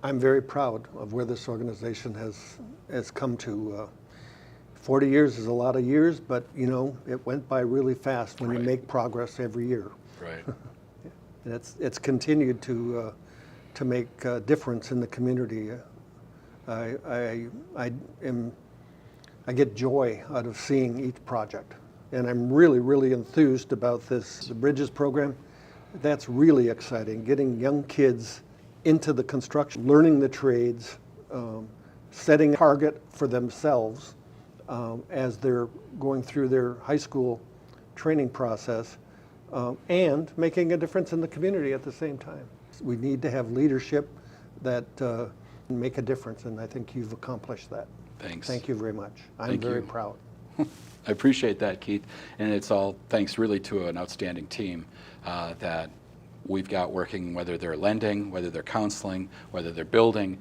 I'm very proud of where this organization has come to. 40 years is a lot of years, but it went by really fast when you make progress every year. Right. And it's continued to make a difference in the community. I get joy out of seeing each project, and I'm really enthused about the Bridges program. That's really exciting, getting young kids into the construction, learning the trades, setting a target for themselves as they're going through their high school training process, and making a difference in the community at the same time. We need to have leadership that make a difference, and I think you've accomplished that. Thanks. Thank you very much. I'm very proud. I appreciate that, Keith. And it's all thanks really to an outstanding team that we've got working, whether they're lending, whether they're counseling, whether they're building.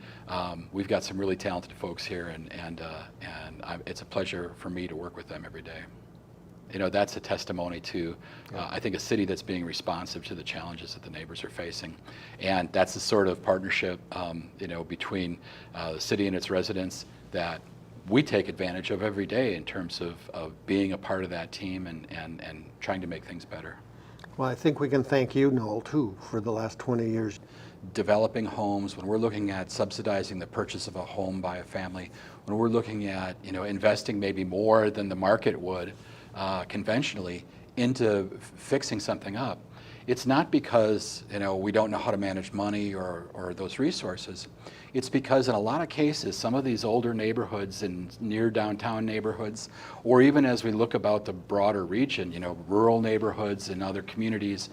We've got some really talented folks here, and it's a pleasure for me to work with them every day. That's a testimony to, I think, a city that's being responsive to the challenges that the neighbors are facing. And that's the sort of partnership, between the city and its residents that we take advantage of every day in terms of being a part of that team and trying to make things better. Well, I think we can thank you, Noel, too, for the last 20 years. Developing homes, when we're looking at subsidizing the purchase of a home by a family, when we're looking at investing maybe more than the market would conventionally into fixing something up, it's not because we don't know how to manage money or those resources. It's because in a lot of cases, some of these older neighborhoods and near downtown neighborhoods, or even as we look about the broader region, rural neighborhoods and other communities,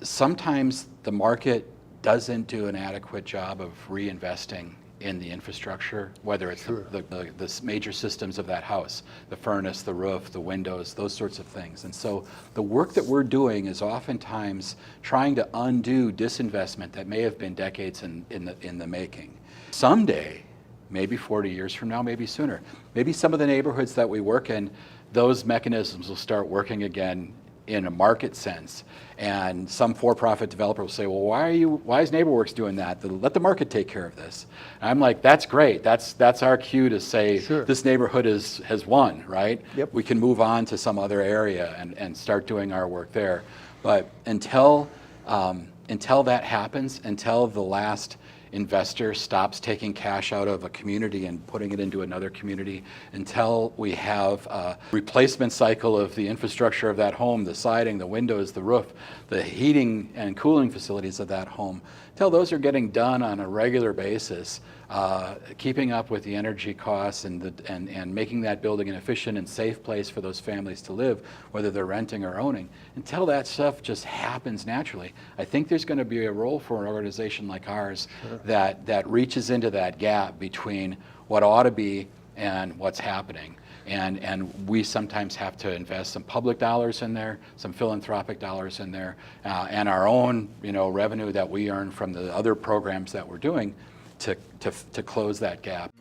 sometimes the market doesn't do an adequate job of reinvesting in the infrastructure, whether it's the major systems of that house, the furnace, the roof, the windows, those sorts of things. And so the work that we're doing is oftentimes trying to undo disinvestment that may have been decades in the making. Someday, maybe 40 years from now, maybe sooner, maybe some of the neighborhoods that we work in, those mechanisms will start working again in a market sense. And some for-profit developer will say, well, why is NeighborWorks doing that? Let the market take care of this. And I'm like, that's great. That's our cue to say this neighborhood has won, right? Yep. We can move on to some other area and start doing our work there. But until that happens, until the last investor stops taking cash out of a community and putting it into another community, until we have a replacement cycle of the infrastructure of that home, the siding, the windows, the roof, the heating and cooling facilities of that home, until those are getting done on a regular basis, keeping up with the energy costs and making that building an efficient and safe place for those families to live, whether they're renting or owning, until that stuff just happens naturally, I think there's going to be a role for an organization like ours that reaches into that gap between what ought to be and what's happening. And we sometimes have to invest some public dollars in there, some philanthropic dollars in there, and our own revenue that we earn from the other programs that we're doing to close that gap.